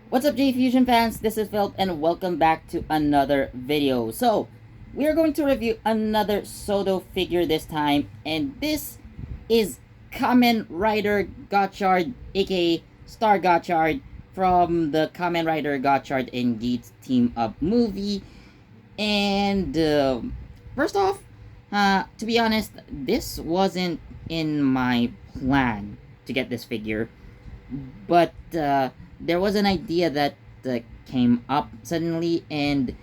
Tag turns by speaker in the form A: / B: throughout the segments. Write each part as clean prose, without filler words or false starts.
A: What's up, JEFusion fans? This is Phil, and welcome back to another video. So, we are going to review another SO-DO figure this time, and this is Kamen Rider Gotchard, aka Star Gotchard, from the Kamen Rider Gotchard and Geats Team Up movie. And first off, to be honest, this wasn't in my plan to get this figure, but there was an idea that came up suddenly, and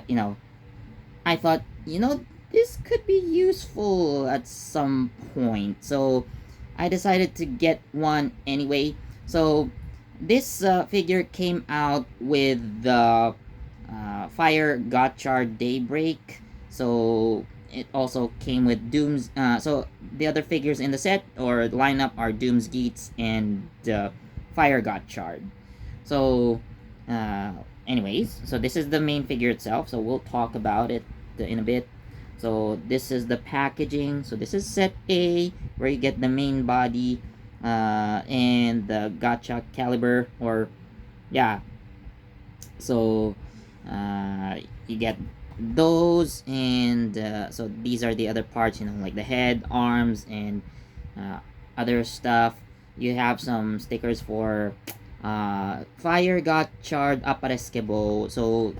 A: you know, I thought, this could be useful at some point, so I decided to get one anyway. So this figure came out with the Fire Gotchard Daybreak. So it also came with Doom's. So the other figures in the set or lineup are Doom's Geats and Fire Gotchard. So, uh, anyways, so this is the main figure itself. So we'll talk about it in a bit. So this is the packaging. So this is set A, where you get the main body and the gotcha caliber, or yeah. So you get those, and so these are the other parts, like the head, arms, and other stuff. You have some stickers for Fire Gotchard Apareskebo, so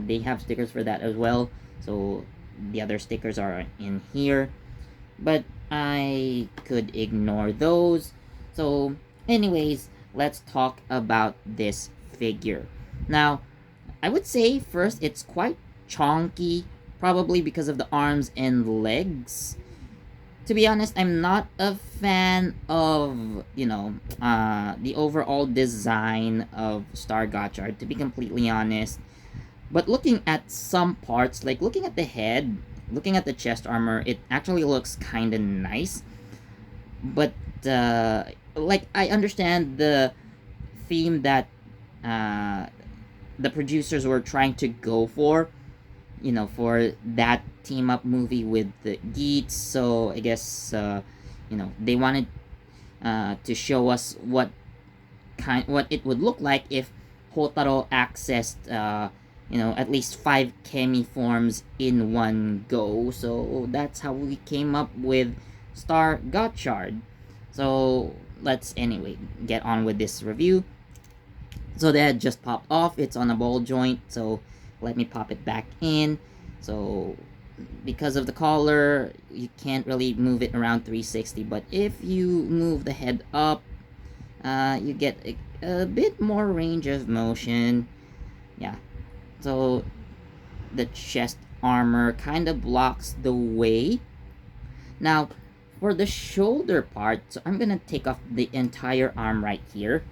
A: they have stickers for that as well. So the other stickers are in here, but I could ignore those. So anyways, let's talk about this figure. Now, I would say first it's quite chonky, probably because of the arms and legs. To be honest, I'm not a fan of, the overall design of Star Gotchard, to be completely honest. But looking at some parts, like looking at the head, looking at the chest armor, it actually looks kind of nice. But, I understand the theme that uh, the producers were trying to go for that team up movie with the Geats. So I guess they wanted to show us what it would look like if Hotaro accessed at least 5 Kemi forms in one go. So that's how we came up with Star Gotchard. So let's anyway get on with this review. So the head just popped off. It's on a ball joint, so let me pop it back in. So because of the collar, you can't really move it around 360, but if you move the head up, you get a bit more range of motion. Yeah, so the chest armor kind of blocks the way. Now, for the shoulder part, so I'm gonna take off the entire arm right here.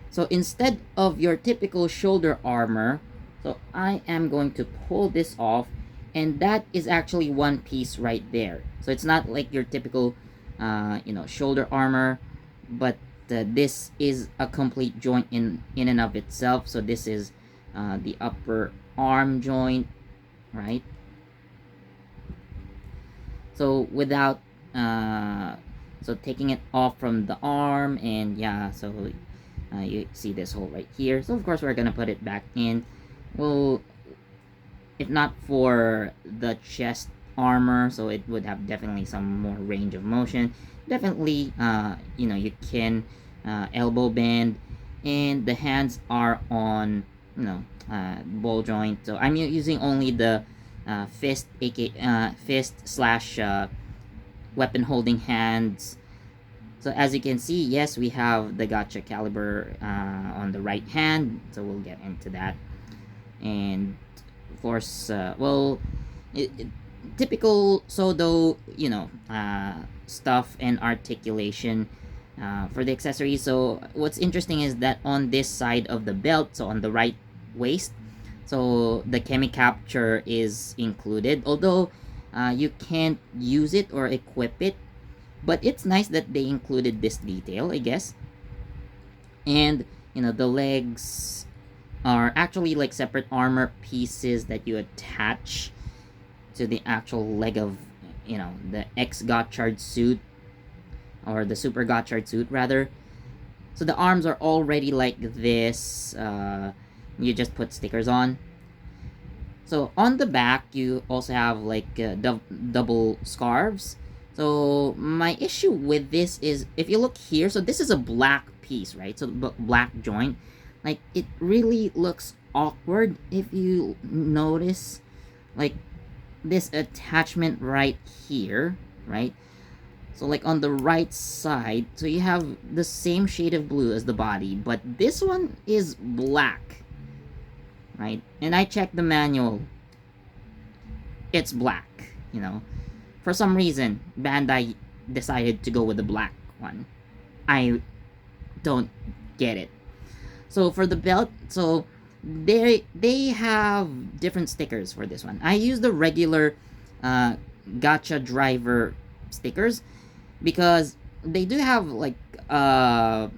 A: So instead of your typical shoulder armor, so I am going to pull this off, and that is actually one piece right there. So it's not like your typical, shoulder armor, but this is a complete joint in and of itself. So this is the upper arm joint, right? So without, so taking it off from the arm, and yeah, so you see this hole right here. So of course we're gonna put it back in. Well, if not for the chest armor, so it would have definitely some more range of motion. Definitely, you can elbow bend, and the hands are on, ball joint. So I'm using only the fist, fist slash weapon holding hands. So as you can see, yes, we have the gotcha caliber on the right hand, so we'll get into that. And of course, typical SO-DO, stuff and articulation for the accessories. So what's interesting is that on this side of the belt, so on the right waist, so the Kemi Capture is included, although you can't use it or equip it, but it's nice that they included this detail, I guess. And the legs are actually like separate armor pieces that you attach to the actual leg of the X Gotchard suit, or the Super Gotchard suit rather. So the arms are already like this. You just put stickers on. So on the back, you also have like double scarves. So my issue with this is, if you look here, so this is a black piece, right? So black joint, like it really looks awkward if you notice, like this attachment right here, right? So like on the right side, so you have the same shade of blue as the body, but this one is black, right? And I checked the manual, it's black, you know. For some reason, Bandai decided to go with the black one. I don't get it. So for the belt, so they have different stickers for this one. I use the regular gacha driver stickers because they do have like an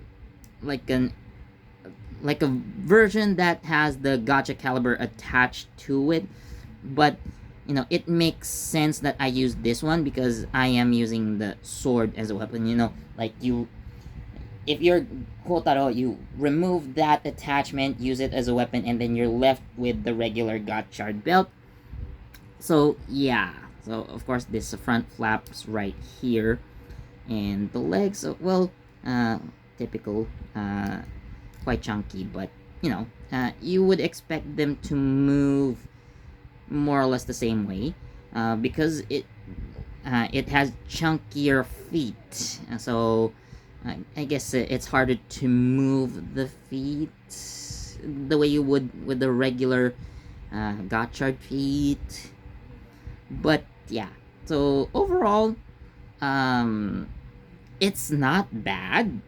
A: like a version that has the gacha caliber attached to it, but you know, it makes sense that I use this one because I am using the sword as a weapon. You know, like if you're Kotaro, you remove that attachment, use it as a weapon, and then you're left with the regular Gotchard belt. So yeah, so of course this front flaps right here, and the legs, well, typical, quite chunky, but you know, you would expect them to move more or less the same way, because it has chunkier feet, so I guess it's harder to move the feet the way you would with the regular Gotchard feet. But yeah, so overall, it's not bad,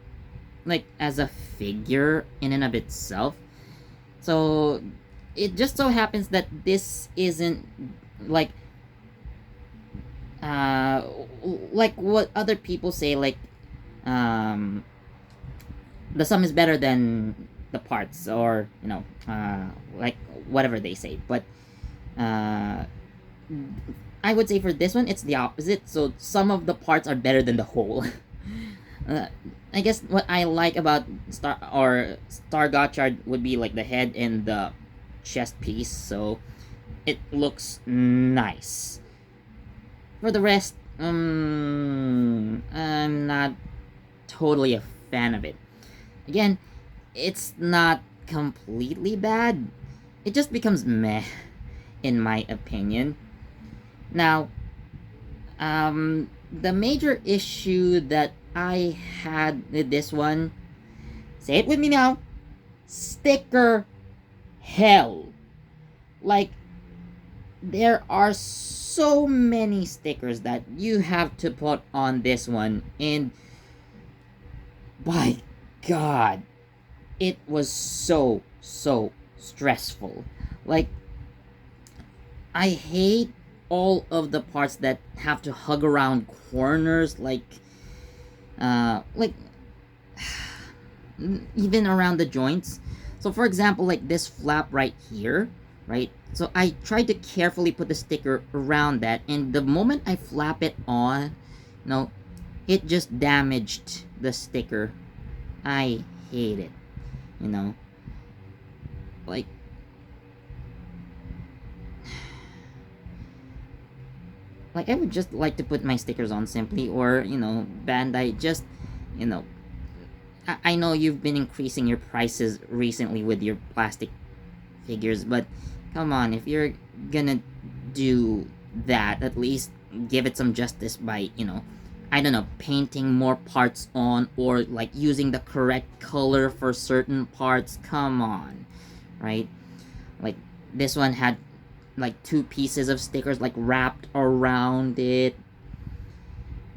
A: like as a figure in and of itself. So it just so happens that this isn't like what other people say, like the sum is better than the parts, or you know, like whatever they say. But I would say for this one it's the opposite. So some of the parts are better than the whole. I guess what I like about Star Gotchard would be like the head and the chest piece, so it looks nice. For the rest, I'm not totally a fan of it. Again, it's not completely bad. It just becomes meh, in my opinion. Now, the major issue that I had with this one, say it with me now, sticker hell. Like, there are so many stickers that you have to put on this one, and by God, it was so stressful. Like, I hate all of the parts that have to hug around corners, like even around the joints. So for example, like this flap right here, right? So I tried to carefully put the sticker around that, and the moment I flap it on, no, it just damaged the sticker. I hate it, you know. Like, I would just like to put my stickers on simply, or, you know, Bandai, just, you know, I know you've been increasing your prices recently with your plastic figures, but come on, if you're gonna do that, at least give it some justice by, you know, I don't know, painting more parts on, or like using the correct color for certain parts. Come on, right? Like this one had like 2 pieces of stickers like wrapped around it.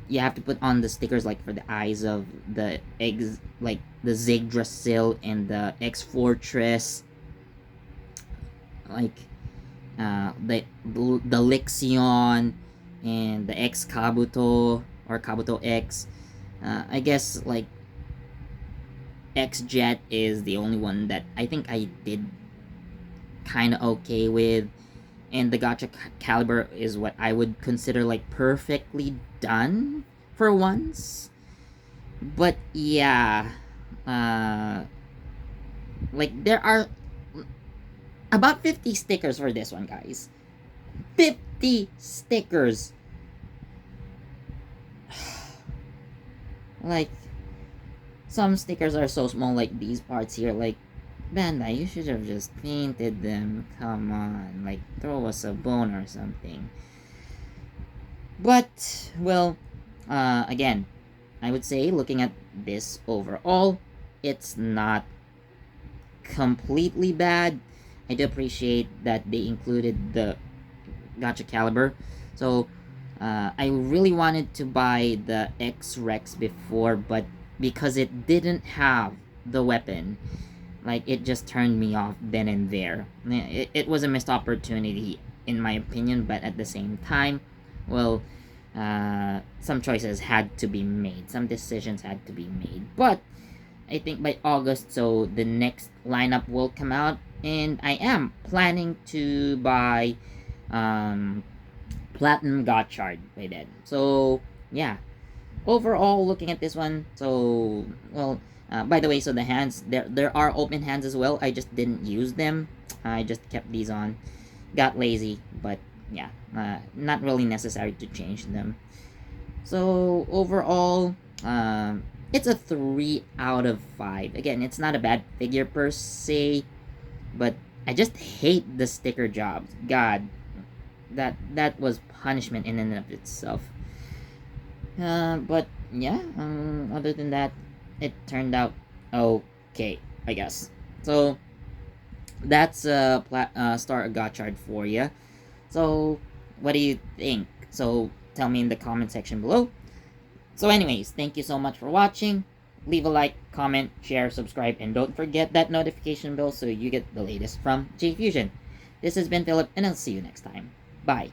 A: You have to put on the stickers like for the eyes of the eggs, like the Yggdrasil and the X-Fortress, like the Lixion and the X Kabuto, or Kabuto X. I guess like X Jet is the only one that I think I did kind of okay with, and the Gacha Caliber is what I would consider like perfectly done for once. But yeah, like there are about 50 stickers for this one, guys. 50 stickers. Like, some stickers are so small, like these parts here. Like, Bandai, you should have just painted them. Come on, like, throw us a bone or something. But, well, again, I would say, looking at this overall, it's not completely bad. I do appreciate that they included the Gotcha caliber. So, I really wanted to buy the X-Rex before, but because it didn't have the weapon, like, it just turned me off then and there. It was a missed opportunity, in my opinion, but at the same time, well, some choices had to be made. Some decisions had to be made. But I think by August, so the next lineup will come out, and I am planning to buy Platinum Gotchard by then. So, yeah. Overall, looking at this one, so, well, by the way, so the hands, there are open hands as well. I just didn't use them. I just kept these on. Got lazy, but yeah, not really necessary to change them. So, overall, it's a 3 out of 5. Again, it's not a bad figure per se, but I just hate the sticker jobs. God, that was punishment in and of itself. But yeah, other than that, it turned out okay, I guess. So that's Star Gotchard for you. So what do you think? So tell me in the comment section below. So anyways, thank you so much for watching. Leave a like, comment, share, subscribe, and don't forget that notification bell so you get the latest from JEFusion. This has been Philip, and I'll see you next time. Bye.